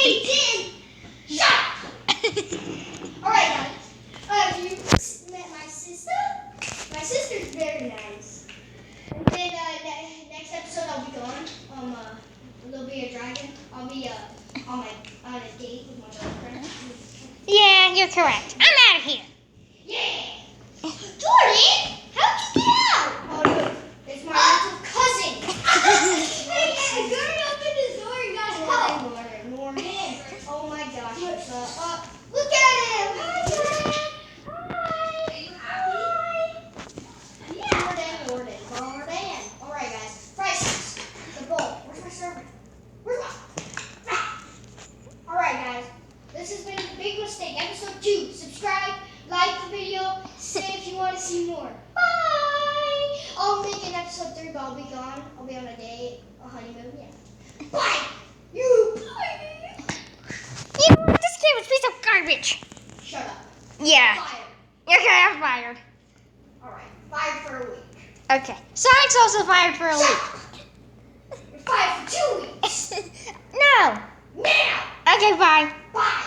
Peyton! Shut up! Alright, guys. You met my sister? My sister's very nice. And then next episode I'll be gone. There'll be a dragon. I'll be on a date with my girlfriend. Yeah, you're correct. I'm out of here. Yeah! Jordan! How'd you get out? Oh, look. It's my little cousin. Hey, Jordan opened his door and got out. Norman. Oh my gosh. Look at him. Hi, Jordan. Hi. Are you happy? Yeah. Jordan. Alright, guys. Prices. The bowl. Where's my servant? Where's my... Alright, guys. This has been a big mistake. Episode 2. Subscribe, like the video, say if you want to see more. Bye! I'll make an episode 3, but I'll be gone. I'll be on a date, a honeymoon, yeah. Bye! Bye! You know what? This game is a piece of garbage. Shut up. Yeah. Fired. Okay, I'm fired. Alright, fired for a week. Okay. Sonic's also fired for a week. You're fired for 2 weeks. No. Now! Okay, bye. Bye!